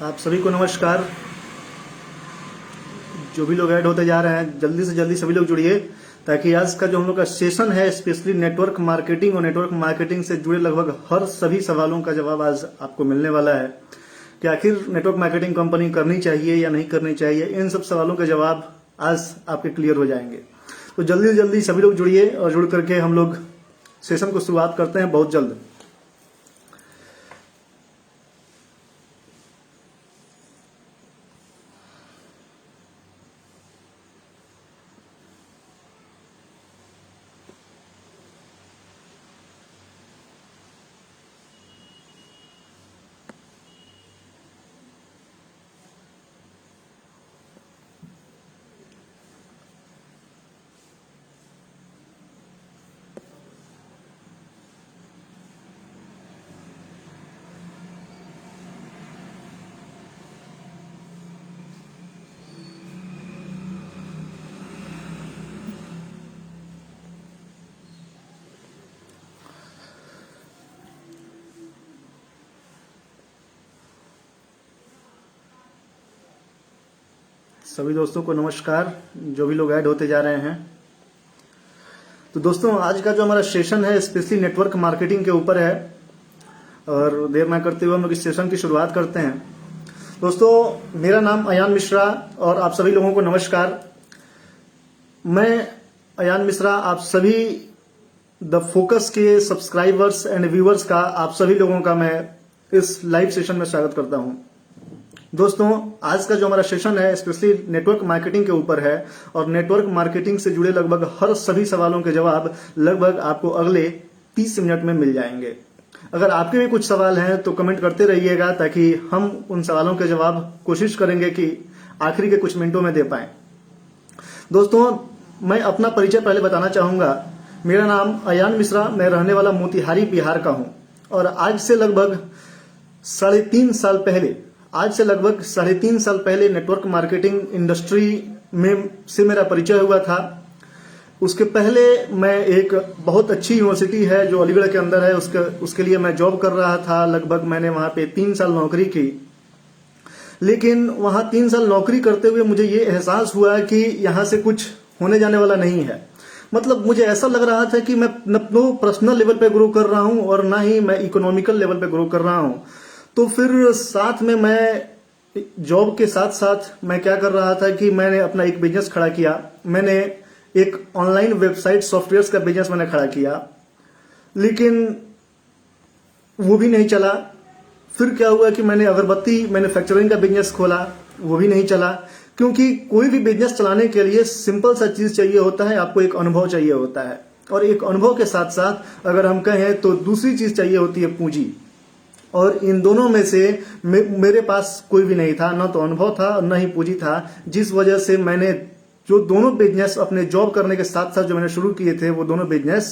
आप सभी को नमस्कार। जो भी लोग ऐड होते जा रहे हैं जल्दी से जल्दी सभी लोग जुड़िए, ताकि आज का जो हम लोग का सेशन है स्पेशली नेटवर्क मार्केटिंग और नेटवर्क मार्केटिंग से जुड़े लगभग हर सभी सवालों का जवाब आज आपको मिलने वाला है कि आखिर नेटवर्क मार्केटिंग कंपनी करनी चाहिए या नहीं करनी चाहिए। इन सब सवालों के जवाब आज आपके क्लियर हो जाएंगे। तो जल्दी से जल्दी सभी लोग जुड़िए और जुड़ करके हम लोग सेशन को शुरुआत करते हैं बहुत जल्द। सभी दोस्तों को नमस्कार, जो भी लोग ऐड होते जा रहे हैं। तो दोस्तों आज का जो हमारा सेशन है स्पेशली नेटवर्क मार्केटिंग के ऊपर है और देर न करते हुए हम लोग इस सेशन की शुरुआत करते हैं। दोस्तों मेरा नाम अयान मिश्रा और आप सभी लोगों को नमस्कार। मैं अयान मिश्रा आप सभी द फोकस के सब्सक्राइबर्स एंड व्यूअर्स का आप सभी लोगों का मैं इस लाइव सेशन में स्वागत करता हूं। दोस्तों आज का जो हमारा सेशन है स्पेशली नेटवर्क मार्केटिंग के ऊपर है और नेटवर्क मार्केटिंग से जुड़े लगभग हर सभी सवालों के जवाब लगभग आपको अगले 30 मिनट में मिल जाएंगे। अगर आपके भी कुछ सवाल हैं तो कमेंट करते रहिएगा, ताकि हम उन सवालों के जवाब कोशिश करेंगे कि आखिरी के कुछ मिनटों में दे पाएं। दोस्तों मैं अपना परिचय पहले बताना चाहूंगा। मेरा नाम अयान मिश्रा, मैं रहने वाला मोतिहारी बिहार का हूं और आज से लगभग साढ़े तीन साल पहले नेटवर्क मार्केटिंग इंडस्ट्री में से मेरा परिचय हुआ था। उसके पहले मैं एक बहुत अच्छी यूनिवर्सिटी है जो अलीगढ़ के अंदर है, उसके लिए मैं जॉब कर रहा था। लगभग मैंने वहां पे 3 साल नौकरी की, लेकिन वहां 3 साल नौकरी करते हुए मुझे ये एहसास हुआ कि यहाँ से कुछ होने जाने वाला नहीं है। मतलब मुझे ऐसा लग रहा था कि मैं न तो पर्सनल लेवल पे ग्रो कर रहा हूँ और ना ही मैं इकोनॉमिकल लेवल पे ग्रो कर रहा हूँ। तो फिर साथ में मैं जॉब के साथ साथ मैं क्या कर रहा था कि मैंने अपना एक बिजनेस खड़ा किया। मैंने एक ऑनलाइन वेबसाइट सॉफ्टवेयर का बिजनेस मैंने खड़ा किया, लेकिन वो भी नहीं चला। फिर क्या हुआ कि मैंने अगरबत्ती मैन्युफैक्चरिंग का बिजनेस खोला, वो भी नहीं चला। क्योंकि कोई भी बिजनेस चलाने के लिए सिंपल सा चीज चाहिए होता है, आपको एक अनुभव चाहिए होता है, और एक अनुभव के साथ साथ अगर हम कहें तो दूसरी चीज चाहिए होती है पूंजी। और इन दोनों में से मेरे पास कोई भी नहीं था, ना तो अनुभव था और ना ही पूंजी था, जिस वजह से मैंने जो दोनों बिजनेस अपने जॉब करने के साथ साथ जो मैंने शुरू किए थे वो दोनों बिजनेस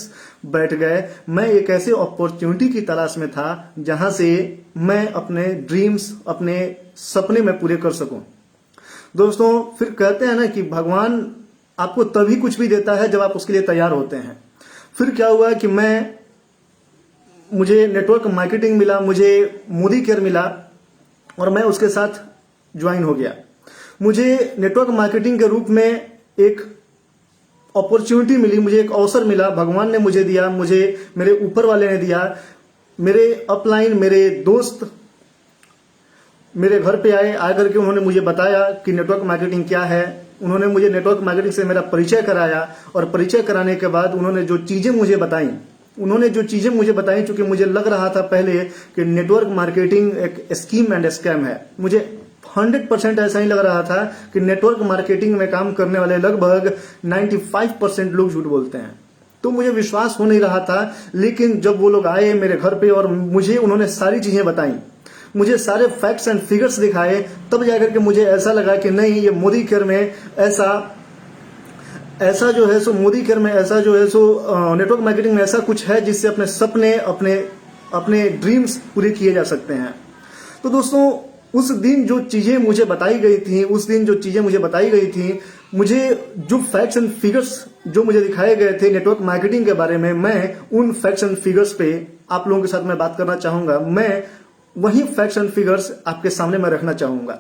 बैठ गए। मैं एक ऐसे अपॉर्चुनिटी की तलाश में था जहां से मैं अपने ड्रीम्स, अपने सपने में पूरे कर सकूं। दोस्तों फिर कहते हैं ना कि भगवान आपको तभी कुछ भी देता है जब आप उसके लिए तैयार होते हैं। फिर क्या हुआ कि मुझे नेटवर्क मार्केटिंग मिला, मुझे मोदी केयर मिला और मैं उसके साथ ज्वाइन हो गया। मुझे नेटवर्क मार्केटिंग के रूप में एक अपॉर्चुनिटी मिली, मुझे एक अवसर मिला, भगवान ने मुझे दिया, मुझे मेरे ऊपर वाले ने दिया। मेरे अपलाइन, मेरे दोस्त मेरे घर पे आए, आकर के उन्होंने मुझे बताया कि नेटवर्क मार्केटिंग क्या है। उन्होंने मुझे नेटवर्क मार्केटिंग से मेरा परिचय कराया और परिचय कराने के बाद उन्होंने जो चीजें मुझे बताई, चूंकि मुझे लग रहा था पहले कि नेटवर्क मार्केटिंग एक स्कीम एंड स्कैम है। मुझे 100% ऐसा ही लग रहा था कि नेटवर्क मार्केटिंग में काम करने वाले लगभग 95% लोग झूठ बोलते हैं। तो मुझे विश्वास हो नहीं रहा था। लेकिन जब वो लोग आए मेरे घर पे और मुझे उन्होंने सारी चीजें बताई, मुझे सारे फैक्ट्स एंड फिगर्स दिखाए, तब जाकर के मुझे ऐसा लगा कि नहीं, ये मोदी केयर में ऐसा जो है सो मोदी केयर में ऐसा जो है सो नेटवर्क मार्केटिंग में ऐसा कुछ है जिससे अपने सपने, अपने ड्रीम्स पूरे किए जा सकते हैं। तो दोस्तों उस दिन जो चीजें मुझे बताई गई थी, मुझे जो फैक्ट्स एंड फिगर्स जो मुझे दिखाए गए थे नेटवर्क मार्केटिंग के बारे में, मैं उन फैक्ट्स एंड फिगर्स पे आप लोगों के साथ मैं बात करना चाहूंगा। मैं वही फैक्ट्स एंड फिगर्स आपके सामने मैं रखना चाहूंगा।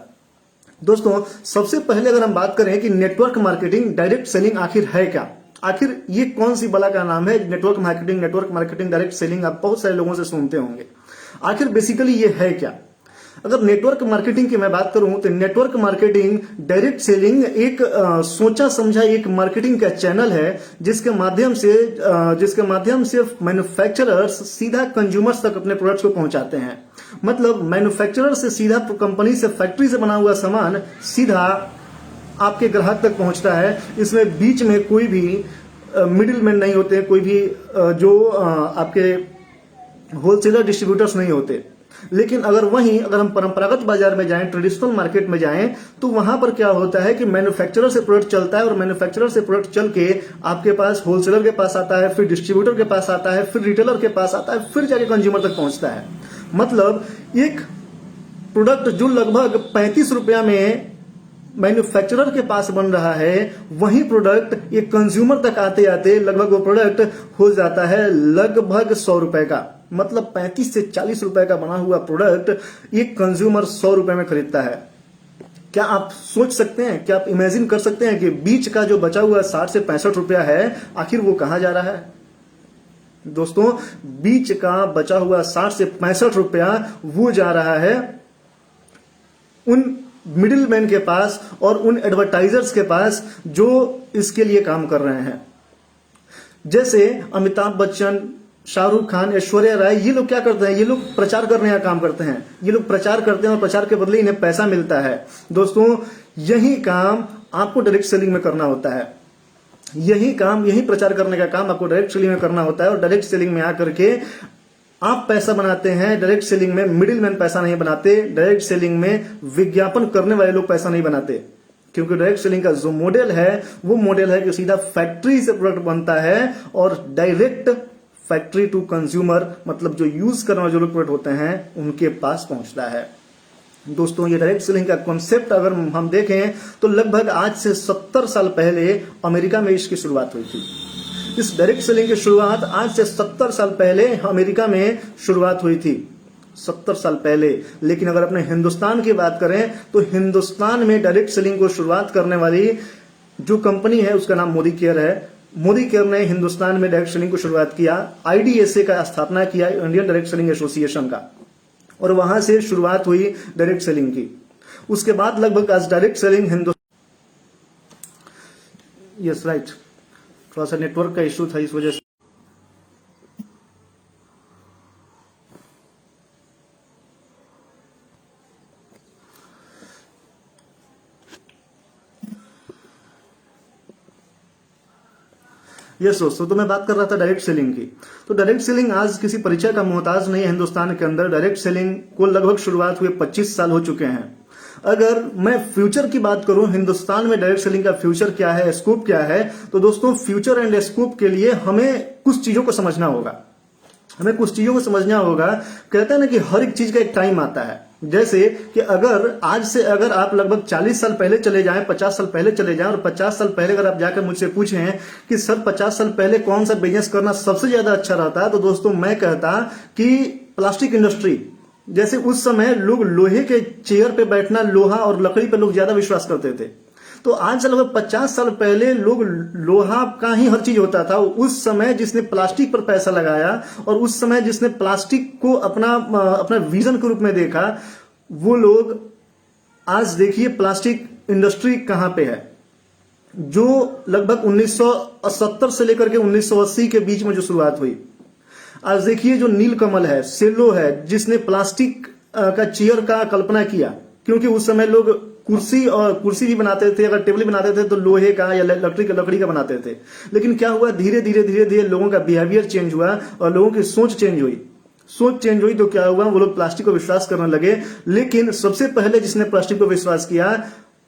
दोस्तों, सबसे पहले अगर हम बात करें कि नेटवर्क मार्केटिंग, डायरेक्ट सेलिंग आखिर है क्या, आखिर ये कौन सी बला का नाम है नेटवर्क मार्केटिंग, डायरेक्ट सेलिंग, आप बहुत सारे लोगों से सुनते होंगे। आखिर बेसिकली ये है क्या? अगर नेटवर्क मार्केटिंग की मैं बात करूं तो नेटवर्क मार्केटिंग, डायरेक्ट सेलिंग एक सोचा समझा एक मार्केटिंग का चैनल है जिसके माध्यम से मैन्युफैक्चरर्स सीधा कंज्यूमर्स तक अपने प्रोडक्ट्स को पहुंचाते हैं। मतलब मैन्युफैक्चरर से सीधा कंपनी से, फैक्ट्री से बना हुआ सामान सीधा आपके ग्राहक तक पहुंचता है। इसमें बीच में कोई भी मिडिल मैन नहीं होते, कोई भी जो आपके होलसेलर डिस्ट्रीब्यूटर्स नहीं होते। लेकिन अगर हम परंपरागत बाजार में जाएं, ट्रेडिशनल मार्केट में जाएं, तो वहां पर क्या होता है कि मैन्युफैक्चरर से प्रोडक्ट चलता है और मैन्युफैक्चरर से प्रोडक्ट चल के आपके पास होलसेलर के पास आता है, फिर डिस्ट्रीब्यूटर के पास आता है, फिर रिटेलर के पास आता है, फिर जाके कंज्यूमर तक पहुंचता है। मतलब एक प्रोडक्ट जो लगभग 35 रुपया में मैन्युफैक्चरर के पास बन रहा है, वही प्रोडक्ट एक कंज्यूमर तक आते आते लगभग वो प्रोडक्ट हो जाता है लगभग 100 रुपए का। मतलब 35 से 40 रुपए का बना हुआ प्रोडक्ट एक कंज्यूमर 100 रुपए में खरीदता है। क्या आप सोच सकते हैं, क्या आप इमेजिन कर सकते हैं कि बीच का जो बचा हुआ 60 से 65 रुपया है, आखिर वो कहां जा रहा है? दोस्तों, बीच का बचा हुआ 60 से 65 रुपया वो जा रहा है उन मिडिल मैन के पास और उन एडवर्टाइजर्स के पास जो इसके लिए काम कर रहे हैं। जैसे अमिताभ बच्चन, शाहरुख खान, ऐश्वर्या राय, ये लोग क्या करते हैं? ये लोग प्रचार करने का काम करते हैं। ये लोग प्रचार करते हैं और प्रचार के बदले इन्हें पैसा मिलता है। दोस्तों, यही काम आपको डायरेक्ट सेलिंग में करना होता है। यही प्रचार करने का काम आपको डायरेक्ट सेलिंग में करना होता है। और डायरेक्ट सेलिंग में आकर के आप पैसा बनाते हैं। डायरेक्ट सेलिंग में मिडिल मैन पैसा नहीं बनाते। डायरेक्ट सेलिंग में विज्ञापन करने वाले लोग पैसा नहीं बनाते, क्योंकि डायरेक्ट सेलिंग का जो मॉडल है वो मॉडल है कि सीधा फैक्ट्री से प्रोडक्ट बनता है और डायरेक्ट फैक्ट्री टू कंज्यूमर, मतलब जो यूज करने वाले जो लोग प्रोडक्ट होते हैं उनके पास पहुंचता है। दोस्तों, ये डायरेक्ट सेलिंग का कॉन्सेप्ट अगर हम देखें तो लगभग आज से 70 साल पहले अमेरिका में इसकी शुरुआत हुई थी। इस डायरेक्ट सेलिंग की शुरुआत आज से 70 साल पहले अमेरिका में शुरुआत हुई थी, 70 साल पहले। लेकिन अगर अपने हिंदुस्तान की बात करें तो हिंदुस्तान में डायरेक्ट सेलिंग को शुरुआत करने वाली जो कंपनी है उसका नाम मोदी केयर है। मोदी केयर ने हिंदुस्तान में डायरेक्ट सेलिंग को शुरुआत किया, IDSA का स्थापना किया, इंडियन डायरेक्ट सेलिंग एसोसिएशन का, और वहां से शुरुआत हुई डायरेक्ट सेलिंग की। उसके बाद लगभग आज डायरेक्ट सेलिंग यस राइट, थोड़ा सा नेटवर्क का इश्यू था, इस वजह से। यस दोस्तों, तो मैं बात कर रहा था डायरेक्ट सेलिंग की। तो डायरेक्ट सेलिंग आज किसी परिचय का मोहताज नहीं है। हिंदुस्तान के अंदर डायरेक्ट सेलिंग को लगभग शुरुआत हुए 25 साल हो चुके हैं। अगर मैं फ्यूचर की बात करूं, हिंदुस्तान में डायरेक्ट सेलिंग का फ्यूचर क्या है, स्कोप क्या है, तो दोस्तों फ्यूचर एंड स्कोप के लिए हमें कुछ चीजों को समझना होगा। कहते हैं ना कि हर एक चीज का एक टाइम आता है। जैसे कि अगर आप लगभग 40 साल पहले चले जाएं, 50 साल पहले चले जाएं, और 50 साल पहले अगर आप जाकर मुझसे पूछें कि सर 50 साल पहले कौन सा बिजनेस करना सबसे ज्यादा अच्छा रहता है, तो दोस्तों मैं कहता कि प्लास्टिक इंडस्ट्री। जैसे उस समय लोग लोहे के चेयर पे बैठना, लोहा और लकड़ी पे लोग ज्यादा विश्वास करते थे। तो आज से लगभग 50 साल पहले लोग लोहा का ही हर चीज होता था। उस समय जिसने प्लास्टिक पर पैसा लगाया और उस समय जिसने प्लास्टिक को अपना विजन के रूप में देखा, वो लोग आज देखिए प्लास्टिक इंडस्ट्री कहां पे है, जो लगभग 1970 से लेकर के 1980 के बीच में जो शुरुआत हुई। आज देखिए जो नीलकमल है, सेलो है, जिसने प्लास्टिक का चेयर का कल्पना किया, क्योंकि उस समय लोग कुर्सी भी बनाते थे, अगर टेबल बनाते थे तो लोहे का या लकड़ी का बनाते थे। लेकिन क्या हुआ, धीरे धीरे लोगों का बिहेवियर चेंज हुआ और लोगों की सोच चेंज हुई। तो क्या हुआ, वो लोग प्लास्टिक को विश्वास करने लगे। लेकिन सबसे पहले जिसने प्लास्टिक को विश्वास किया,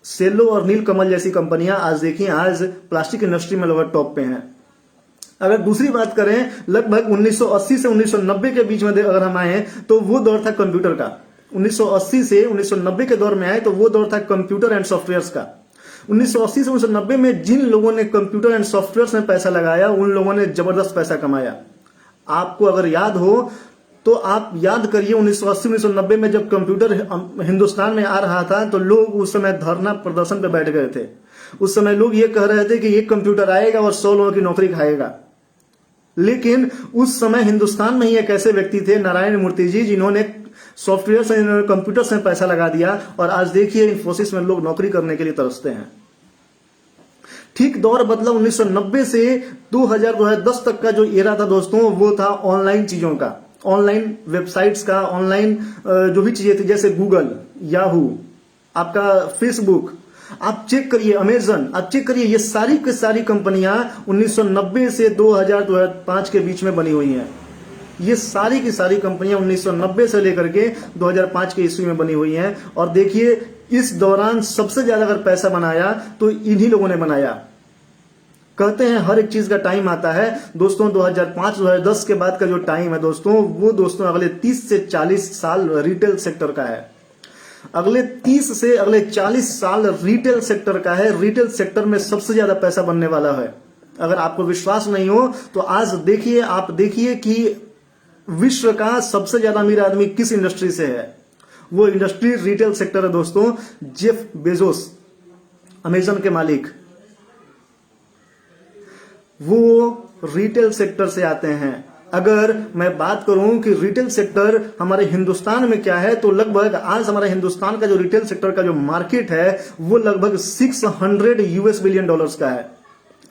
सेलो और नीलकमल जैसी कंपनियां आज देखिए आज प्लास्टिक इंडस्ट्री में लगभग टॉप पे हैं। अगर दूसरी बात करें, लगभग 1980 से 1990 के बीच में अगर हम आए तो वो दौर था कंप्यूटर का। 1980 से 1990 के दौर में आए तो वो दौर था कंप्यूटर एंड सॉफ्टवेयर्स का। 1980 से 1990 में जिन लोगों ने कंप्यूटर एंड सॉफ्टवेयर्स में पैसा लगाया, उन लोगों ने जबरदस्त पैसा कमाया। आपको अगर याद हो तो आप याद करिए 1980 1990 में जब कंप्यूटर हिंदुस्तान में आ रहा था तो लोग उस समय धरना प्रदर्शन पे बैठ गए थे। उस समय लोग ये कह रहे थे कि एक कंप्यूटर आएगा और 100 लोगों की नौकरी खाएगा। लेकिन उस समय हिंदुस्तान में ही एक ऐसे व्यक्ति थे, नारायण मूर्ति जी, जिन्होंने सॉफ्टवेयर से, कंप्यूटर से पैसा लगा दिया और आज देखिए इंफोसिस में लोग नौकरी करने के लिए तरसते हैं। ठीक दौर बदला 1990 से 2010 तक का जो एरा था दोस्तों, वो था ऑनलाइन चीजों का, ऑनलाइन वेबसाइट्स का, ऑनलाइन जो भी चीजें थी जैसे गूगल, याहू, आपका फेसबुक, आप चेक करिए, अमेजन, आप चेक करिए, ये सारी की सारी कंपनियां 1990 से 2005 के बीच में बनी हुई हैं। ये सारी की सारी कंपनियां 1990 से लेकर के 2005 के ईस्वी में बनी हुई हैं। और देखिए इस दौरान सबसे ज्यादा अगर पैसा बनाया तो इन्हीं लोगों ने बनाया। कहते हैं हर एक चीज का टाइम आता है दोस्तों। 2005-2010 के बाद का जो टाइम है दोस्तों, वो दोस्तों अगले 30 से 40 साल रिटेल सेक्टर का है। अगले 30 से अगले 40 साल रिटेल सेक्टर का है। रिटेल सेक्टर में सबसे ज्यादा पैसा बनने वाला है। अगर आपको विश्वास नहीं हो तो आज देखिए, आप देखिए कि विश्व का सबसे ज्यादा अमीर आदमी किस इंडस्ट्री से है। वो इंडस्ट्री रिटेल सेक्टर है दोस्तों। जेफ बेजोस, अमेजन के मालिक, वो रिटेल सेक्टर से आते हैं। अगर मैं बात करूं कि रिटेल सेक्टर हमारे हिंदुस्तान में क्या है, तो लगभग आज हमारे हिंदुस्तान का जो रिटेल सेक्टर का जो मार्केट है वो लगभग 600 यूएस बिलियन डॉलर्स का है।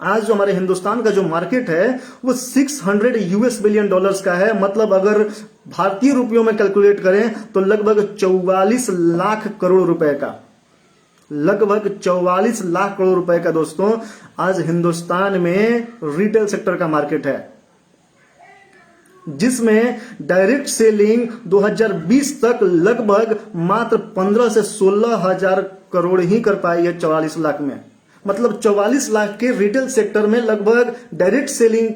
आज जो हमारे हिंदुस्तान का जो मार्केट है वो 600 यूएस बिलियन डॉलर्स का है। मतलब अगर भारतीय रुपयों में कैलकुलेट करें तो लगभग 44 लाख करोड़ रुपए का, लगभग 44 लाख करोड़ रुपए का दोस्तों आज हिंदुस्तान में रिटेल सेक्टर का मार्केट है, जिसमें डायरेक्ट सेलिंग 2020 तक लगभग मात्र 15 से 16 हजार करोड़ ही कर पाई है 44 लाख में। मतलब 44 लाख के रिटेल सेक्टर में लगभग डायरेक्ट सेलिंग,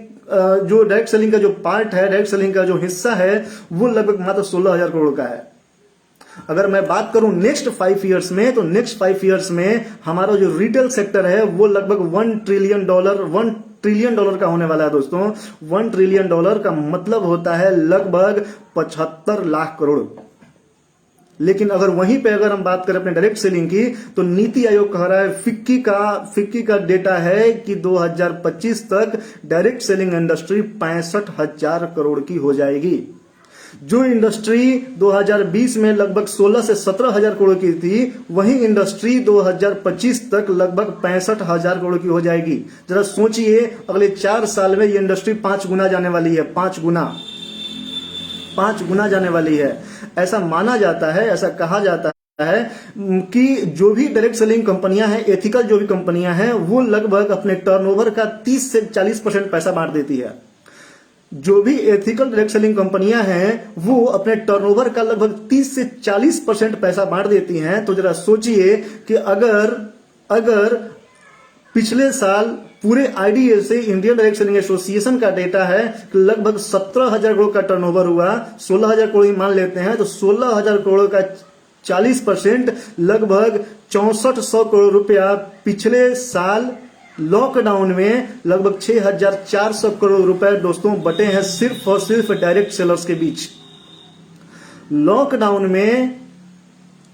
जो डायरेक्ट सेलिंग का जो पार्ट है, डायरेक्ट सेलिंग का जो हिस्सा है, वो लगभग मात्र 16 हजार करोड़ का है। अगर मैं बात करूं नेक्स्ट 5 इयर्स में, तो नेक्स्ट 5 इयर्स में हमारा जो रिटेल सेक्टर है वो लगभग 1 ट्रिलियन डॉलर का होने वाला है दोस्तों। 1 ट्रिलियन डॉलर का मतलब होता है लगभग 75 लाख करोड़। लेकिन अगर वहीं पे अगर हम बात करें अपने डायरेक्ट सेलिंग की, तो नीति आयोग कह रहा है, फिक्की का डेटा है कि 2025 तक डायरेक्ट सेलिंग इंडस्ट्री 65,000 करोड़ की हो जाएगी। जो इंडस्ट्री 2020 में लगभग 16 से 17 हजार करोड़ की थी, वही इंडस्ट्री 2025 तक लगभग 65,000 करोड़ की हो जाएगी। जरा सोचिए, अगले 4 साल में ये इंडस्ट्री 5 गुना जाने वाली है। 5 गुना जाने वाली है। ऐसा माना जाता है, ऐसा कहा जाता है कि जो भी डायरेक्ट सेलिंग कंपनियां हैं, एथिकल जो भी कंपनियां हैं, वो लगभग अपने टर्नओवर का 30 से 40% पैसा बांट देती है। जो भी एथिकल डायरेक्ट सेलिंग कंपनियां हैं वो अपने टर्नओवर का लगभग 30 से 40% पैसा बांट देती हैं। तो जरा सोचिए कि अगर पिछले साल पूरे आईडीए से, इंडियन डायरेक्ट सेलिंग एसोसिएशन का डेटा है कि लगभग 17,000 करोड़ का टर्नओवर हुआ, 16,000 करोड़ ही मान लेते हैं, तो 16,000 करोड़ का 40% लगभग 6400 करोड़ रुपया पिछले साल लॉकडाउन में लगभग 6,400 करोड़ रुपए दोस्तों बटे हैं सिर्फ और सिर्फ डायरेक्ट सेलर्स के बीच। लॉकडाउन में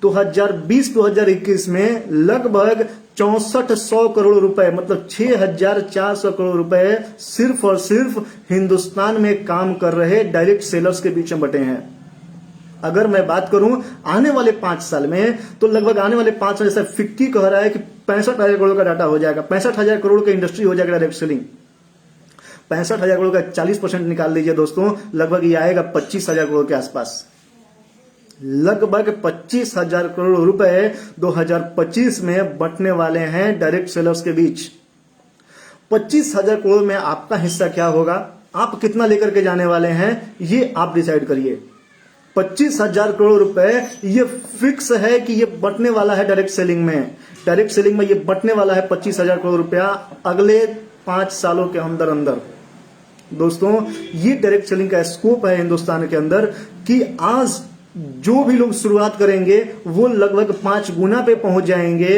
2020-2021 में लगभग 6400 करोड़ रुपए, मतलब 6,400 करोड़ रुपए सिर्फ और सिर्फ हिंदुस्तान में काम कर रहे डायरेक्ट सेलर्स के बीच में बटे हैं। अगर मैं बात करूं आने वाले 5 साल में, तो लगभग आने वाले 5 साल, जैसा फिक्की कह रहा है कि 65,000 करोड़ का डाटा हो जाएगा, 65,000 करोड़ का इंडस्ट्री हो जाएगा डायरेक्ट सेलिंग। 65,000 करोड़ का 40% निकाल लीजिए दोस्तों, लगभग ये आएगा 25,000 करोड़ के आसपास। लगभग 25,000 करोड़ रुपए 2025 में बंटने वाले हैं डायरेक्ट सेलर्स के बीच। 25,000 करोड़ में आपका हिस्सा क्या होगा, आप कितना लेकर के जाने वाले हैं, ये आप डिसाइड करिए। 25,000 करोड़ रुपए ये फिक्स है कि ये बंटने वाला है डायरेक्ट सेलिंग में। डायरेक्ट सेलिंग में ये बंटने वाला है 25,000 करोड़ रुपया अगले 5 सालों के अंदर। दोस्तों ये डायरेक्ट सेलिंग का स्कोप है हिंदुस्तान के अंदर कि आज जो भी लोग शुरुआत करेंगे वो लगभग 5 गुना पे पहुंच जाएंगे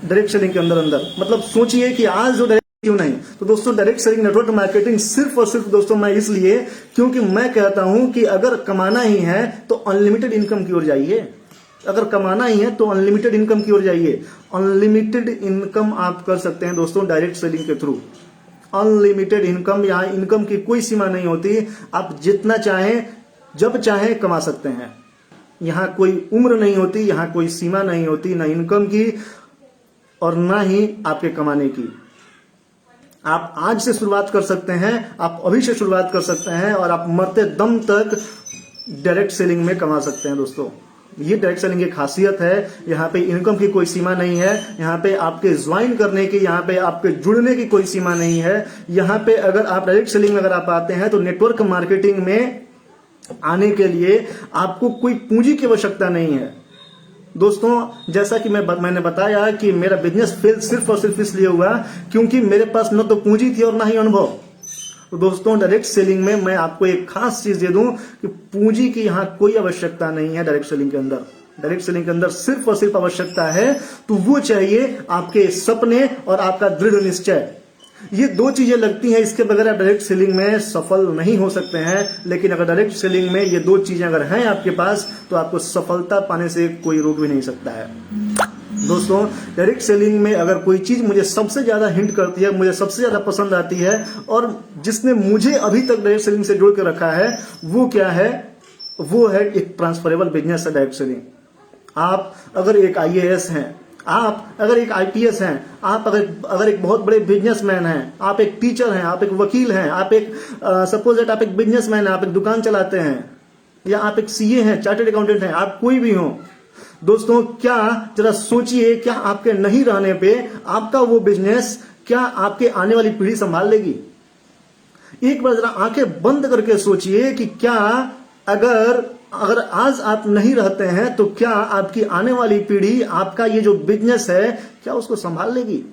डायरेक्ट सेलिंग के अंदर। मतलब सोचिए कि आज जो क्यों नहीं। तो दोस्तों डायरेक्ट सेलिंग नेटवर्क मार्केटिंग सिर्फ और सिर्फ दोस्तों मैं इसलिए क्योंकि मैं कहता हूं कि अगर कमाना ही है तो अनलिमिटेड इनकम की ओर जाइए। अगर कमाना ही है तो अनलिमिटेड इनकम की ओर जाइए। अनलिमिटेड इनकम आप कर सकते हैं दोस्तों डायरेक्ट सेलिंग के थ्रू। अनलिमिटेड इनकम, यहाँ इनकम की कोई सीमा नहीं होती। आप जितना चाहें जब चाहें कमा सकते हैं। यहाँ कोई उम्र नहीं होती, यहाँ कोई सीमा नहीं होती, ना इनकम की और ना ही आपके कमाने की। आप आज से शुरुआत कर सकते हैं, आप अभी से शुरुआत कर सकते हैं और आप मरते दम तक डायरेक्ट सेलिंग में कमा सकते हैं दोस्तों। ये डायरेक्ट सेलिंग की खासियत है। यहाँ पे इनकम की कोई सीमा नहीं है। यहाँ पे आपके ज्वाइन करने की, यहाँ पे आपके जुड़ने की कोई सीमा नहीं है। यहाँ पे अगर आप डायरेक्ट सेलिंग में अगर आप आते हैं तो नेटवर्क मार्केटिंग में आने के लिए आपको कोई पूंजी की आवश्यकता नहीं है दोस्तों। जैसा कि मैंने बताया कि मेरा बिजनेस फेल सिर्फ और सिर्फ इसलिए हुआ क्योंकि मेरे पास न तो पूंजी थी और ना ही अनुभव। तो दोस्तों डायरेक्ट सेलिंग में मैं आपको एक खास चीज दे दूं कि पूंजी की यहां कोई आवश्यकता नहीं है। डायरेक्ट सेलिंग के अंदर, डायरेक्ट सेलिंग के अंदर सिर्फ और सिर्फ आवश्यकता है तो वो चाहिए आपके सपने और आपका दृढ़ निश्चय। ये दो चीजें लगती हैं, इसके बगैर आप डायरेक्ट सेलिंग में सफल नहीं हो सकते हैं। लेकिन अगर डायरेक्ट सेलिंग में ये दो चीजें अगर हैं आपके पास तो आपको सफलता पाने से कोई रोक भी नहीं सकता है दोस्तों। डायरेक्ट सेलिंग में अगर कोई चीज मुझे सबसे ज्यादा हिंट करती है, मुझे सबसे ज्यादा पसंद आती है और जिसने मुझे अभी तक डायरेक्ट सेलिंग से जोड़ के रखा है वो क्या है, वो है एक ट्रांसफरेबल बिजनेस है डायरेक्ट सेलिंग। आप अगर एक IAS हैं, आप अगर एक IPS हैं, आप अगर एक बहुत बड़े बिजनेसमैन हैं, आप एक टीचर हैं, आप एक वकील हैं, आप एक सपोज दैट आप एक बिजनेसमैन हैं, आप एक दुकान चलाते हैं, या आप एक CA हैं, चार्टर्ड अकाउंटेंट हैं, आप कोई भी हो दोस्तों, क्या जरा सोचिए क्या आपके नहीं रहने पे आपका वो बिजनेस क्या आपके आने वाली पीढ़ी संभाल लेगी। एक बार जरा आंखें बंद करके सोचिए कि क्या अगर आज आप नहीं रहते हैं तो क्या आपकी आने वाली पीढ़ी आपका ये जो बिजनेस है क्या उसको संभाल लेगी।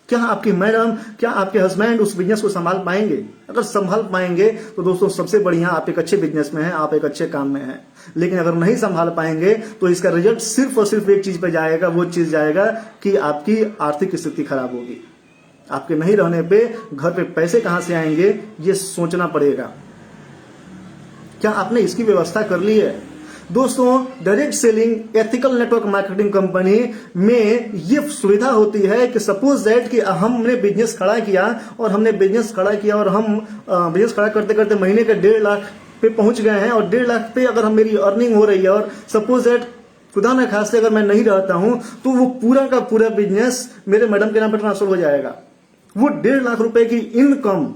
क्या आपकी मैडम, क्या आपके हस्बैंड उस बिजनेस को संभाल पाएंगे। अगर संभाल पाएंगे तो दोस्तों सबसे बढ़िया, आप एक अच्छे बिजनेस में हैं, आप एक अच्छे काम में हैं। लेकिन अगर नहीं संभाल पाएंगे तो इसका रिजल्ट सिर्फ और सिर्फ एक चीज पे जाएगा, वो चीज जाएगा कि आपकी आर्थिक स्थिति खराब होगी। आपके नहीं रहने पे घर पे पैसे कहां से आएंगे ये सोचना पड़ेगा। क्या आपने इसकी व्यवस्था कर ली है दोस्तों। Direct selling ethical network marketing company में ये सुविधा होती है कि सपोज दैट कि हमने बिजनेस खड़ा किया और हम बिजनेस खड़ा करते करते महीने के 1.5 लाख पे पहुंच गए हैं और 1.5 लाख पे अगर हम मेरी अर्निंग हो रही है और सपोज दैट खुदा न खास्ते अगर मैं नहीं रहता हूं तो वो पूरा का पूरा बिजनेस मेरे मैडम के नाम पे ट्रांसफर हो जाएगा। वो 1.5 लाख रुपए की इनकम,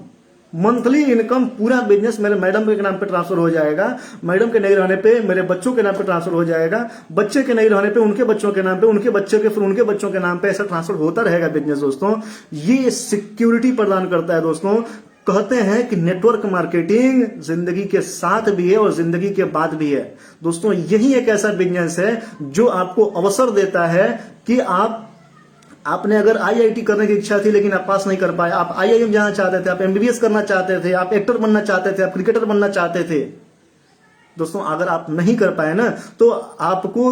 मंथली इनकम, पूरा बिजनेस मेरे मैडम के नाम पे ट्रांसफर हो जाएगा। मैडम के नहीं रहने पे मेरे बच्चों के नाम पे ट्रांसफर हो जाएगा। बच्चे के नहीं रहने पे उनके बच्चों के नाम पे, उनके बच्चे के फिर उनके बच्चों के नाम पे, ऐसा ट्रांसफर होता रहेगा बिजनेस दोस्तों। ये सिक्योरिटी प्रदान करता है दोस्तों। कहते हैं कि नेटवर्क मार्केटिंग जिंदगी के साथ भी है और जिंदगी के बाद भी है दोस्तों। यही एक ऐसा बिजनेस है जो आपको अवसर देता है कि आपने अगर IIT करने की इच्छा थी लेकिन आप पास नहीं कर पाए, आप IIM जाना चाहते थे, आप MBBS करना चाहते थे, आप एक्टर बनना चाहते थे, आप क्रिकेटर बनना चाहते थे दोस्तों, अगर आप नहीं कर पाए ना तो आपको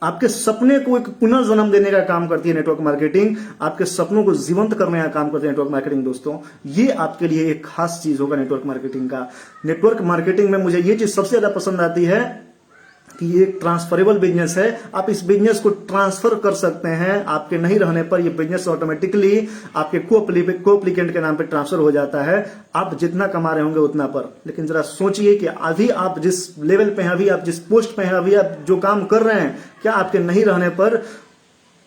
आपके सपने को एक पुनर्जन्म देने का काम करती है नेटवर्क मार्केटिंग। आपके सपनों को जीवंत करने का काम करती है नेटवर्क मार्केटिंग दोस्तों। ये आपके लिए एक खास चीज होगा नेटवर्क मार्केटिंग का। नेटवर्क मार्केटिंग में मुझे ये चीज सबसे ज्यादा पसंद आती है कि ये एक ट्रांसफरेबल बिजनेस है। आप इस बिजनेस को ट्रांसफर कर सकते हैं। आपके नहीं रहने पर ये बिजनेस ऑटोमेटिकली आपके को-एप्लीकेंट के नाम पे ट्रांसफर हो जाता है। आप जितना कमा रहे होंगे उतना पर। लेकिन जरा सोचिए कि अभी आप जिस लेवल पे हैं, अभी आप जिस पोस्ट पे हैं, अभी आप जो काम कर रहे हैं, क्या आपके नहीं रहने पर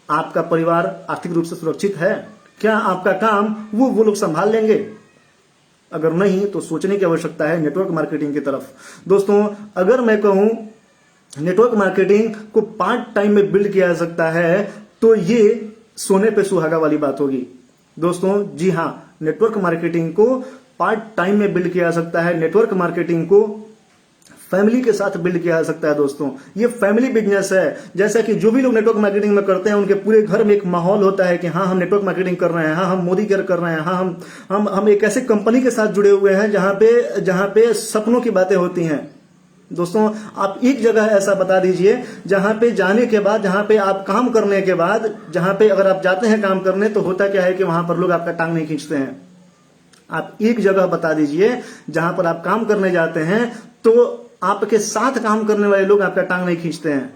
आपका परिवार आर्थिक रूप से सुरक्षित है? क्या आपका काम वो लोग संभाल लेंगे? अगर नहीं तो सोचने की आवश्यकता है नेटवर्क मार्केटिंग की तरफ दोस्तों। अगर मैं कहूं नेटवर्क मार्केटिंग को पार्ट टाइम में बिल्ड किया जा सकता है तो ये सोने पे सुहागा वाली बात होगी दोस्तों। जी हां, नेटवर्क मार्केटिंग को पार्ट टाइम में बिल्ड किया जा सकता है। नेटवर्क मार्केटिंग को फैमिली के साथ बिल्ड किया जा सकता है दोस्तों। ये फैमिली बिजनेस है। जैसा कि जो भी लोग नेटवर्क मार्केटिंग में करते हैं उनके पूरे घर में एक माहौल होता है कि हाँ हम नेटवर्क मार्केटिंग कर रहे हैं, हाँ हम मोदी केयर कर रहे हैं, हाँ हम एक ऐसे कंपनी के साथ जुड़े हुए हैं जहां पे सपनों की बातें होती हैं। दोस्तों आप एक जगह ऐसा बता दीजिए जहां पे जाने के बाद, जहां पे आप काम करने के बाद, जहां पे अगर आप जाते हैं काम करने तो होता क्या है कि वहां पर लोग आपका टांग नहीं खींचते हैं। आप एक जगह बता दीजिए जहां पर आप काम करने जाते हैं तो आपके साथ काम करने वाले लोग आपका टांग नहीं खींचते हैं।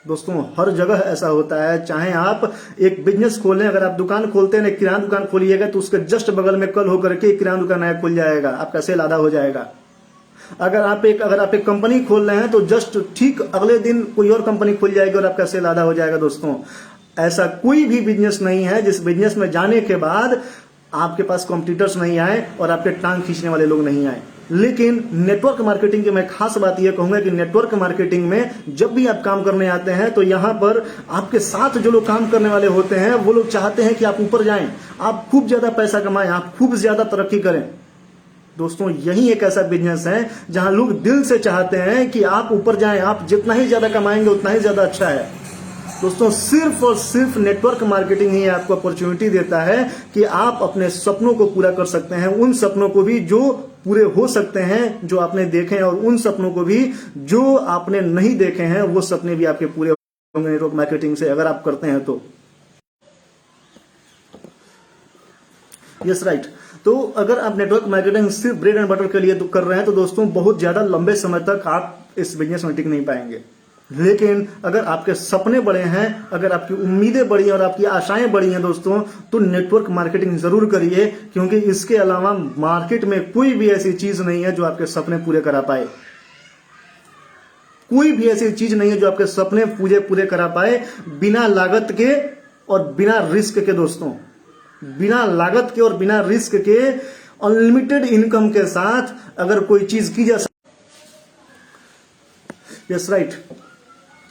दोस्तों हर जगह ऐसा होता है, चाहे आप एक बिजनेस खोलें, अगर आप दुकान खोलते हैं, किराना दुकान खोलिएगा तो उसके जस्ट बगल में कल होकर के किराना दुकान नया खुल जाएगा, आपका सेल आधा हो जाएगा। अगर आप एक कंपनी खोल रहे हैं तो जस्ट ठीक अगले दिन कोई और कंपनी खुल जाएगी और आपका सेल आधा हो जाएगा। दोस्तों ऐसा कोई भी बिजनेस नहीं है जिस बिजनेस में जाने के बाद आपके पास कॉम्पिटिटर्स नहीं आए और आपके टांग खींचने वाले लोग नहीं आए। लेकिन नेटवर्क मार्केटिंग की मैं खास बात यह कहूंगा कि नेटवर्क मार्केटिंग में जब भी आप काम करने आते हैं तो यहां पर आपके साथ जो लोग काम करने वाले होते हैं वो लोग चाहते हैं कि आप ऊपर जाएं, आप खूब ज्यादा पैसा कमाएं, आप खूब ज्यादा तरक्की करें। दोस्तों यही एक ऐसा बिजनेस है जहां लोग दिल से चाहते हैं कि आप ऊपर जाएं, आप जितना ही ज्यादा कमाएंगे उतना ही ज्यादा अच्छा है। दोस्तों सिर्फ और सिर्फ नेटवर्क मार्केटिंग ही आपको अपॉर्चुनिटी देता है कि आप अपने सपनों को पूरा कर सकते हैं, उन सपनों को भी जो पूरे हो सकते हैं जो आपने देखे हैं, और उन सपनों को भी जो आपने नहीं देखे हैं वो सपने भी आपके पूरे होंगे नेटवर्क मार्केटिंग से, अगर आप करते हैं तो। Yes right. तो अगर आप नेटवर्क मार्केटिंग सिर्फ ब्रेड एंड बटर के लिए कर रहे हैं तो दोस्तों बहुत ज्यादा लंबे समय तक आप इस बिजनेस में टिक नहीं पाएंगे। लेकिन अगर आपके सपने बड़े हैं, अगर आपकी उम्मीदें बड़ी हैं और आपकी आशाएं बड़ी हैं दोस्तों, तो नेटवर्क मार्केटिंग जरूर करिए, क्योंकि इसके अलावा मार्केट में कोई भी ऐसी चीज नहीं है जो आपके सपने पूरे करा पाए। कोई भी ऐसी चीज नहीं है जो आपके सपने पूरे करा पाए बिना लागत के और बिना रिस्क के। दोस्तों बिना लागत के और बिना रिस्क के अनलिमिटेड इनकम के साथ अगर कोई चीज की जा सकती। Yes right.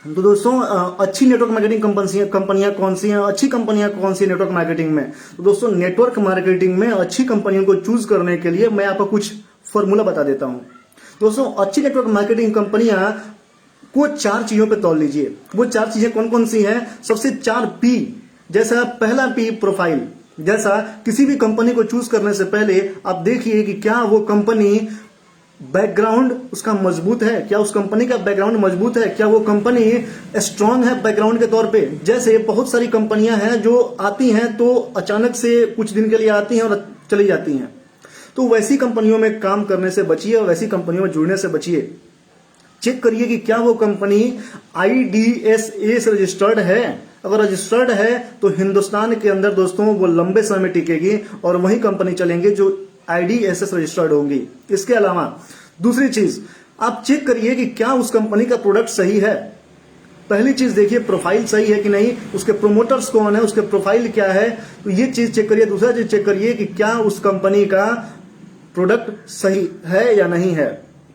तो दोस्तों अच्छी नेटवर्क मार्केटिंग कंपनियां कौन सी हैं, अच्छी कंपनियां कौन सी नेटवर्क मार्केटिंग में? तो दोस्तों नेटवर्क मार्केटिंग में अच्छी कंपनियों को चूज करने के लिए मैं आपको कुछ फॉर्मूला बता देता हूं। दोस्तों अच्छी नेटवर्क मार्केटिंग कंपनियां को 4 चीजों पे तौल लीजिए। वो 4 चीजें कौन कौन सी हैं? सबसे 4 P। जैसा पहला P प्रोफाइल। जैसा किसी भी कंपनी को चूज करने से पहले आप देखिए कि क्या वो कंपनी बैकग्राउंड उसका मजबूत है, क्या उस कंपनी का बैकग्राउंड मजबूत है, क्या वो कंपनी स्ट्रांग है बैकग्राउंड के तौर पे। जैसे बहुत सारी कंपनियां हैं जो आती हैं तो अचानक से कुछ दिन के लिए आती हैं और चली जाती हैं, तो वैसी कंपनियों में काम करने से बचिए और वैसी कंपनियों में जुड़ने से बचिए। चेक करिए कि क्या वो कंपनी IDSA से रजिस्टर्ड है। अगर रजिस्टर्ड है तो हिंदुस्तान के अंदर दोस्तों वो लंबे समय में टिकेगी और वही कंपनी चलेंगे जो IDSA रजिस्टर्ड होंगी। इसके अलावा दूसरी चीज आप चेक करिए कि क्या उस कंपनी का प्रोडक्ट सही है। पहली चीज देखिए प्रोफाइल सही है कि नहीं, उसके प्रोमोटर्स कौन है, उसके प्रोफाइल क्या है, तो ये चीज चेक करिए। दूसरा चीज चेक करिए कि क्या उस कंपनी का प्रोडक्ट सही है या नहीं है।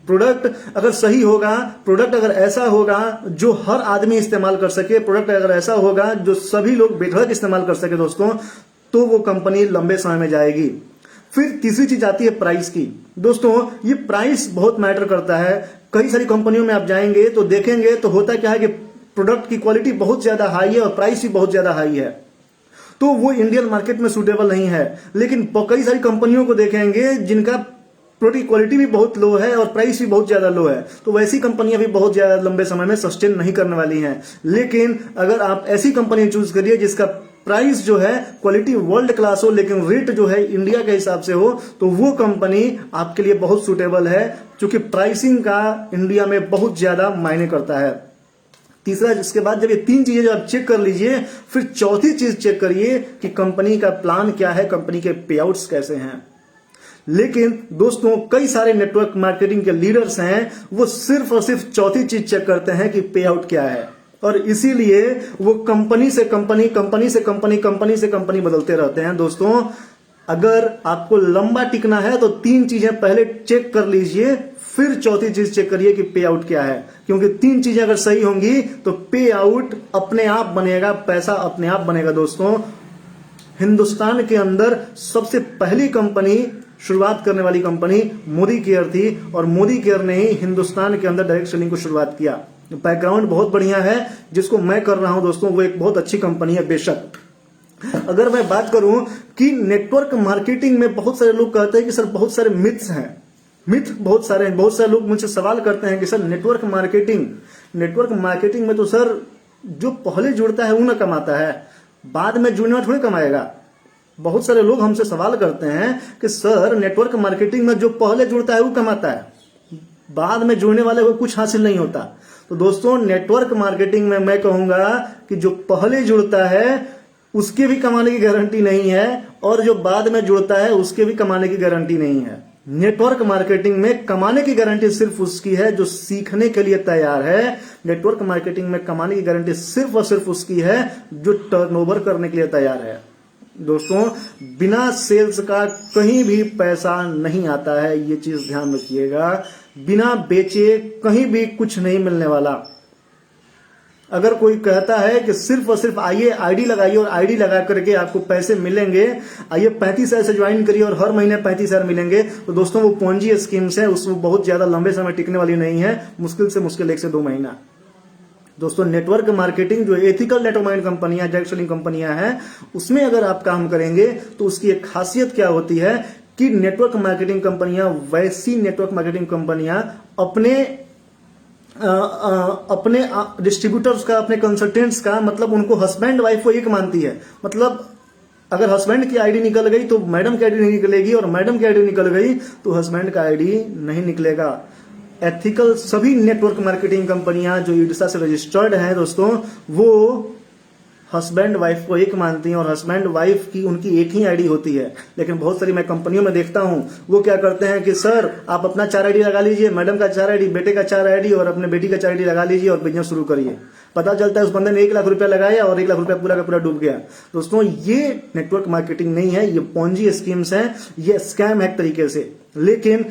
प्रोडक्ट अगर सही होगा, प्रोडक्ट अगर ऐसा होगा जो हर आदमी इस्तेमाल कर सके, प्रोडक्ट अगर ऐसा होगा जो सभी लोग बेधड़क इस्तेमाल कर सके दोस्तों, तो वो कंपनी लंबे समय में जाएगी। फिर तीसरी चीज आती है प्राइस की। दोस्तों ये प्राइस बहुत मैटर करता है। कई सारी कंपनियों में आप जाएंगे तो देखेंगे तो होता क्या है कि प्रोडक्ट की क्वालिटी बहुत ज्यादा हाई है और प्राइस भी बहुत ज्यादा हाई है, तो वो इंडियन मार्केट में सूटेबल नहीं है। लेकिन कई सारी कंपनियों को देखेंगे जिनका प्रोडक्ट की क्वालिटी भी बहुत लो है और प्राइस भी बहुत ज्यादा लो है, तो वैसी कंपनियां भी बहुत ज्यादा लंबे समय में सस्टेन नहीं करने वाली हैं। लेकिन अगर आप ऐसी कंपनी चूज करिए जिसका प्राइस जो है क्वालिटी वर्ल्ड क्लास हो लेकिन रेट जो है इंडिया के हिसाब से हो, तो वो कंपनी आपके लिए बहुत सूटेबल है, क्योंकि प्राइसिंग का इंडिया में बहुत ज्यादा मायने करता है। तीसरा, इसके बाद जब ये 3 चीजें जब आप चेक कर लीजिए, फिर चौथी चीज चेक करिए कि कंपनी का प्लान क्या है, कंपनी के पे आउट्स कैसे हैं। लेकिन दोस्तों कई सारे नेटवर्क मार्केटिंग के लीडर्स हैं, वो सिर्फ और सिर्फ चौथी चीज चेक करते हैं कि पे आउट क्या है, और इसीलिए वो कंपनी से कंपनी, कंपनी से कंपनी, कंपनी से कंपनी बदलते रहते हैं। दोस्तों अगर आपको लंबा टिकना है तो 3 चीजें पहले चेक कर लीजिए, फिर चौथी चीज चेक करिए कि पे आउट क्या है, क्योंकि 3 चीजें अगर सही होंगी तो पे आउट अपने आप बनेगा, पैसा अपने आप बनेगा। दोस्तों हिंदुस्तान के अंदर सबसे पहली कंपनी, शुरुआत करने वाली कंपनी मोदी केयर थी, और मोदी केयर ने ही हिंदुस्तान के अंदर डायरेक्ट सेलिंग को शुरुआत किया। बैकग्राउंड बहुत बढ़िया है जिसको मैं कर रहा हूं दोस्तों, वो एक बहुत अच्छी कंपनी है। बेशक अगर मैं बात करूं कि नेटवर्क मार्केटिंग में बहुत सारे लोग कहते हैं कि सर बहुत सारे मिथ्स हैं, मिथ बहुत सारे हैं। बहुत सारे लोग मुझसे सवाल करते हैं कि सर नेटवर्क मार्केटिंग में तो सर जो पहले जुड़ता है वो ना कमाता है, बाद में जुड़ने में थोड़ी कमाएगा। बहुत सारे लोग हमसे सवाल करते हैं कि सर नेटवर्क मार्केटिंग में जो पहले जुड़ता है वो कमाता है, बाद में जुड़ने वाले को कुछ हासिल नहीं होता। तो दोस्तों नेटवर्क मार्केटिंग में मैं कहूंगा कि जो पहले जुड़ता है उसके भी कमाने की गारंटी नहीं है, और जो बाद में जुड़ता है उसके भी कमाने की गारंटी नहीं है। नेटवर्क मार्केटिंग में कमाने की गारंटी सिर्फ उसकी है जो सीखने के लिए तैयार है। नेटवर्क मार्केटिंग में कमाने की गारंटी सिर्फ और सिर्फ उसकी है जो टर्नओवर करने के लिए तैयार है। दोस्तों बिना सेल्स का कहीं भी पैसा नहीं आता है, ये चीज ध्यान रखिएगा। बिना बेचे कहीं भी कुछ नहीं मिलने वाला। अगर कोई कहता है कि सिर्फ और सिर्फ आइए आईडी लगाइए और आईडी लगा करके आपको पैसे मिलेंगे, आइए 35,000 से ज्वाइन करिए और हर महीने 35,000 मिलेंगे, तो दोस्तों वो पोंजी स्कीम्स है, उसमें बहुत ज्यादा लंबे समय टिकने वाली नहीं है, मुश्किल से मुश्किल 1 से 2 महीना। दोस्तों नेटवर्क मार्केटिंग जो एथिकल नेटवर्क मार्केटिंग कंपनियां, डायरेक्ट सेलिंग कंपनियां हैं, उसमें अगर आप काम करेंगे तो उसकी एक खासियत क्या होती है कि नेटवर्क मार्केटिंग कंपनियां, वैसी नेटवर्क मार्केटिंग कंपनियां अपने डिस्ट्रीब्यूटर्स का, अपने कंसल्टेंट्स का, मतलब उनको हस्बैंड वाइफ को एक मानती है। मतलब अगर हस्बैंड की आईडी निकल गई तो मैडम की आईडी नहीं निकलेगी, और मैडम की आईडी निकल गई तो हस्बैंड का आईडी नहीं निकलेगा। एथिकल सभी नेटवर्क मार्केटिंग कंपनियां जो ईडसा से रजिस्टर्ड हैं दोस्तों, वो हस्बैंड वाइफ को एक मानती हैं, और हस्बैंड वाइफ की उनकी एक ही आईडी होती है। लेकिन बहुत सारी मैं कंपनियों में देखता हूं, वो क्या करते हैं कि सर आप अपना 4 आईडी लगा लीजिए, मैडम का 4 आईडी, बेटे का 4 आईडी और अपने बेटी का 4 आईडी लगा लीजिए और बिजनेस शुरू करिए। पता चलता है उस बंदे ने 1 लाख रुपया लगाया और 1 लाख रुपया पूरा का पूरा डूब गया। दोस्तों ये नेटवर्क मार्केटिंग नहीं है, ये पोंजी स्कीम्स है, ये स्कैम है एक तरीके से। लेकिन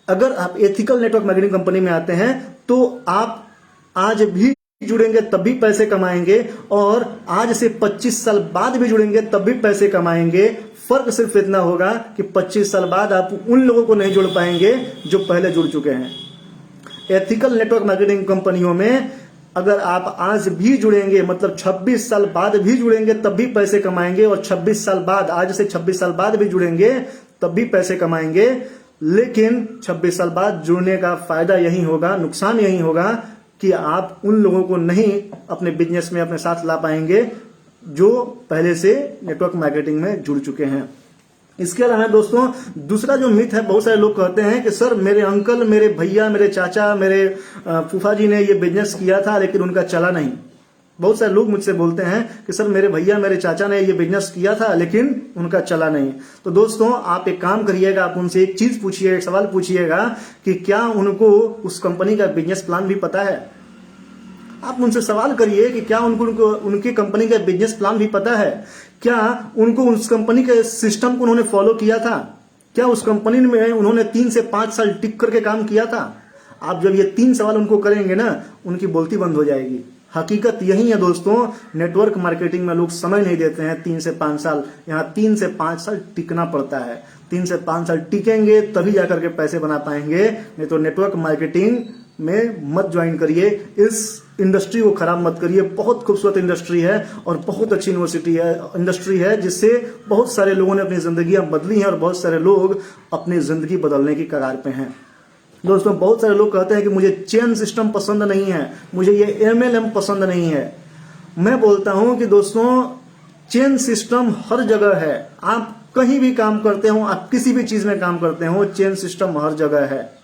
अगर आप एथिकल नेटवर्क मार्केटिंग कंपनी में आते हैं तो आप आज भी जुड़ेंगे तब भी पैसे कमाएंगे, और आज से 25 साल बाद भी जुड़ेंगे तब भी पैसे कमाएंगे। फर्क सिर्फ इतना होगा कि 25 साल बाद आप उन लोगों को नहीं जुड़ पाएंगे जो पहले जुड़ चुके हैं। एथिकल नेटवर्क मार्केटिंग कंपनियों में अगर आप आज भी जुड़ेंगे, मतलब 26 साल बाद भी जुड़ेंगे तब भी पैसे कमाएंगे, और 26 साल बाद, आज से 26 साल बाद भी जुड़ेंगे तब भी पैसे कमाएंगे। लेकिन 26 साल बाद जुड़ने का फायदा यही होगा, नुकसान यही होगा कि आप उन लोगों को नहीं अपने बिजनेस में अपने साथ ला पाएंगे जो पहले से नेटवर्क मार्केटिंग में जुड़ चुके हैं। इसके अलावा दोस्तों दूसरा जो मिथ है, बहुत सारे लोग कहते हैं कि सर मेरे अंकल, मेरे भैया, मेरे चाचा, मेरे फूफा जी ने ये बिजनेस किया था लेकिन उनका चला नहीं। बहुत सारे लोग मुझसे बोलते हैं कि सर मेरे भैया, मेरे चाचा ने ये बिजनेस किया था लेकिन उनका चला नहीं। तो दोस्तों आप एक काम करिएगा, आप उनसे एक चीज पूछिए, एक सवाल पूछिएगा कि क्या उनको उस कंपनी का बिजनेस प्लान भी पता है। आप उनसे सवाल करिए कि क्या उनको उनकी कंपनी का बिजनेस प्लान भी पता है, क्या उनको उस कंपनी के सिस्टम को उन्होंने फॉलो किया था, क्या उस कंपनी में उन्होंने 3 से 5 साल टिक करके काम किया था। आप जब ये 3 सवाल उनको करेंगे ना, उनकी बोलती बंद हो जाएगी। हकीकत यही है दोस्तों, नेटवर्क मार्केटिंग में लोग समय नहीं देते हैं 3 से 5 साल। यहाँ 3 से 5 साल टिकना पड़ता है। 3 से 5 साल टिकेंगे तभी जाकर के पैसे बना पाएंगे, नहीं तो नेटवर्क मार्केटिंग में मत ज्वाइन करिए। इस इंडस्ट्री को खराब मत करिए। बहुत खूबसूरत इंडस्ट्री है और बहुत अच्छी यूनिवर्सिटी है, इंडस्ट्री है जिससे बहुत सारे लोगों ने अपनी जिंदगियां बदली हैं और बहुत सारे लोग अपनी जिंदगी बदलने की कगार पे हैं। दोस्तों बहुत सारे लोग कहते हैं कि मुझे चेन सिस्टम पसंद नहीं है, मुझे ये MLM पसंद नहीं है। मैं बोलता हूं कि दोस्तों चेन सिस्टम हर जगह है। आप कहीं भी काम करते हो, आप किसी भी चीज में काम करते हो, चेन सिस्टम हर जगह है।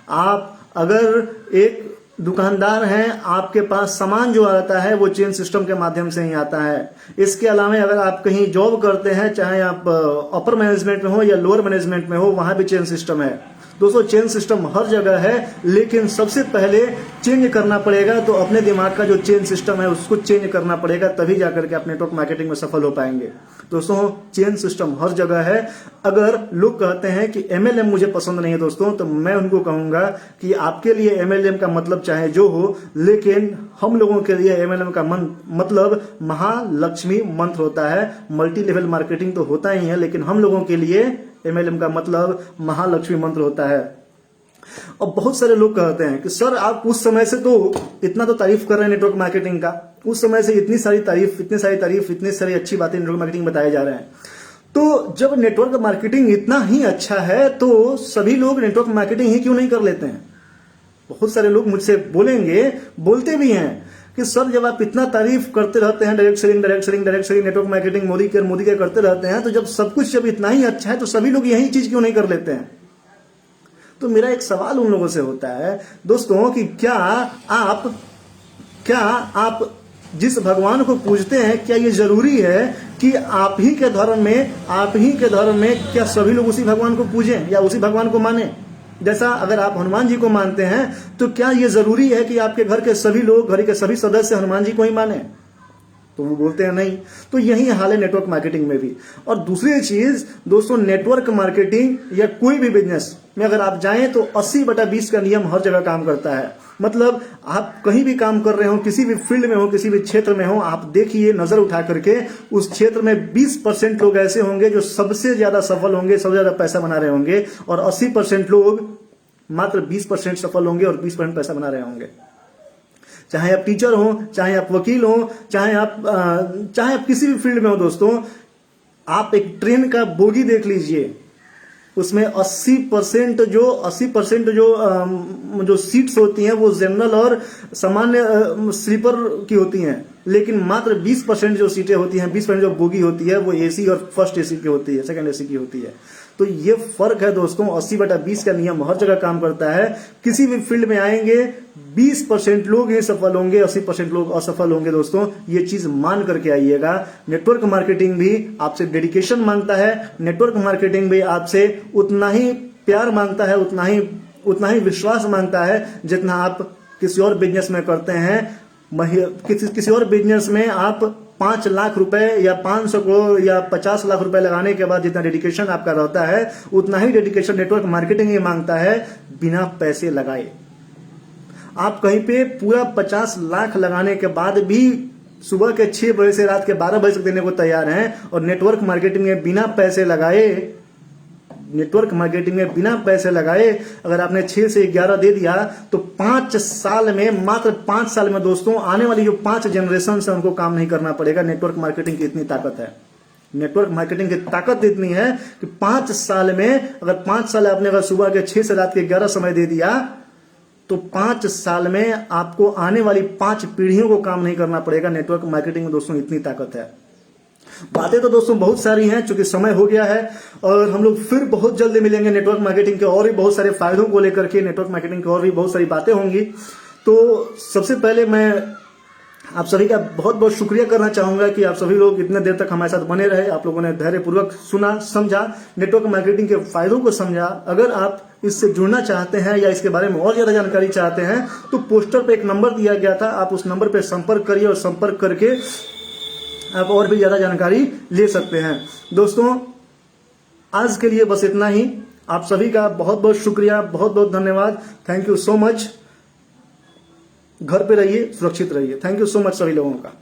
आप अगर एक दुकानदार हैं, आपके पास सामान जो आता है वो चेन सिस्टम के माध्यम से ही आता है। इसके अलावा अगर आप कहीं जॉब करते हैं, चाहे आप अपर मैनेजमेंट में हो या लोअर मैनेजमेंट में हो, वहां भी चेन सिस्टम है। दोस्तों चेन सिस्टम हर जगह है, लेकिन सबसे पहले चेंज करना पड़ेगा। तो अपने दिमाग का जो चेन सिस्टम है उसको चेंज करना पड़ेगा, तभी जाकर के आप नेटवर्क मार्केटिंग में सफल हो पाएंगे। दोस्तों चेन सिस्टम हर जगह है। अगर लोग कहते हैं कि MLM मुझे पसंद नहीं है दोस्तों, तो मैं उनको कहूंगा कि आपके लिए MLM का मतलब चाहे जो हो, लेकिन हम लोगों के लिए MLM का मतलब महालक्ष्मी मंत्र होता है। मल्टी लेवल मार्केटिंग तो होता ही है, लेकिन हम लोगों के लिए MLM का मतलब महालक्ष्मी मंत्र होता है। और बहुत सारे लोग कहते हैं कि सर आप उस समय से तो इतना तो तारीफ कर रहे हैं नेटवर्क मार्केटिंग का, उस समय से इतनी सारी तारीफ, इतनी सारी अच्छी बातें नेटवर्क मार्केटिंग बताए जा रहे हैं। तो जब नेटवर्क मार्केटिंग इतना ही अच्छा है तो सभी लोग नेटवर्क मार्केटिंग ही क्यों नहीं कर लेते हैं? बहुत सारे लोग मुझसे बोलते भी हैं कि सर जब आप इतना तारीफ करते रहते हैं direct selling network marketing Modi के करते रहते हैं, तो जब सब कुछ जब इतना ही अच्छा है तो सभी लोग यही चीज क्यों नहीं कर लेते हैं? तो मेरा एक सवाल उन लोगों से होता है दोस्तों कि क्या आप जिस भगवान को पूजते हैं, क्या ये जरूरी है कि आप ही के धर्म में क्या सभी लोग उसी भगवान को पूजें या उसी भगवान को माने? जैसा अगर आप हनुमान जी को मानते हैं तो क्या ये जरूरी है कि आपके घर के सभी लोग, घर के सभी सदस्य हनुमान जी को ही माने? तो वो बोलते हैं नहीं। तो यही हाल है नेटवर्क मार्केटिंग में भी। और दूसरी चीज दोस्तों, नेटवर्क मार्केटिंग या कोई भी बिजनेस में अगर आप जाएं तो 80/20 का नियम हर जगह काम करता है। मतलब आप कहीं भी काम कर रहे हो, किसी भी फील्ड में हो, किसी भी क्षेत्र में हो, आप देखिए नजर उठा करके उस क्षेत्र में 20% लोग ऐसे होंगे जो सबसे ज्यादा सफल होंगे, सबसे ज्यादा पैसा बना रहे होंगे, और 80% लोग मात्र 20% सफल होंगे और 20% पैसा बना रहे होंगे। चाहे आप टीचर हो, चाहे आप वकील हो, चाहे आप किसी भी फील्ड में हो दोस्तों, आप एक ट्रेन का बोगी देख लीजिए, उसमें 80% जो सीट्स होती हैं वो जनरल और सामान्य स्लीपर की होती हैं, लेकिन मात्र 20% जो सीटें होती हैं, 20% जो बोगी होती है वो एसी और फर्स्ट एसी की होती है, सेकंड एसी की होती है। तो ये फर्क है दोस्तों। 80/20 का नियम हर जगह काम करता है। किसी भी फील्ड में आएंगे 20% लोग ही सफल होंगे, 80% लोग असफल होंगे दोस्तों। ये चीज मान करके आइएगा। नेटवर्क मार्केटिंग भी आपसे डेडिकेशन मांगता है, नेटवर्क मार्केटिंग भी आपसे उतना ही प्यार मांगता है, उतना ही विश्वास मांगता है जितना आप किसी और बिजनेस में करते हैं। किसी और बिजनेस में आप 5 लाख रुपए या 500 करोड़ या 50 लाख रुपए लगाने के बाद जितना डेडिकेशन आपका रहता है, उतना ही डेडिकेशन नेटवर्क मार्केटिंग ही मांगता है बिना पैसे लगाए। आप कहीं पे पूरा 50 लाख लगाने के बाद भी सुबह के 6 बजे से रात के 12 बजे तक देने को तैयार हैं, और नेटवर्क मार्केटिंग में बिना पैसे लगाए अगर आपने 6 से 11 दे दिया तो 5 साल में, मात्र 5 साल में दोस्तों, आने वाली जो 5 जनरेशन से उनको काम नहीं करना पड़ेगा। नेटवर्क मार्केटिंग की इतनी ताकत है। नेटवर्क मार्केटिंग की ताकत इतनी है कि 5 साल में, अगर 5 साल आपने अगर सुबह के 6 से रात के 11 समय दे दिया तो 5 साल में आपको आने वाली 5 पीढ़ियों को काम नहीं करना पड़ेगा। नेटवर्क मार्केटिंग में दोस्तों इतनी ताकत है। बातें तो दोस्तों बहुत सारी हैं, चूंकि समय हो गया है, और हम लोग फिर बहुत जल्दी मिलेंगे नेटवर्क मार्केटिंग के और भी बहुत सारे फायदों को लेकर के। नेटवर्क मार्केटिंग की और भी बहुत सारी बातें होंगी। तो सबसे पहले मैं आप सभी का बहुत बहुत शुक्रिया करना चाहूंगा कि आप सभी लोग इतने देर तक हमारे साथ बने रहे। आप लोगों ने धैर्यपूर्वक सुना, समझा, नेटवर्क मार्केटिंग के फायदों को समझा। अगर आप इससे जुड़ना चाहते हैं या इसके बारे में और ज्यादा जानकारी चाहते हैं तो पोस्टर पे एक नंबर दिया गया था, आप उस नंबर पे संपर्क करिए और संपर्क करके आप और भी ज्यादा जानकारी ले सकते हैं। दोस्तों आज के लिए बस इतना ही। आप सभी का बहुत बहुत शुक्रिया, बहुत बहुत धन्यवाद। Thank you so much. घर पे रहिए, सुरक्षित रहिए। थैंक यू सो मच सभी लोगों का।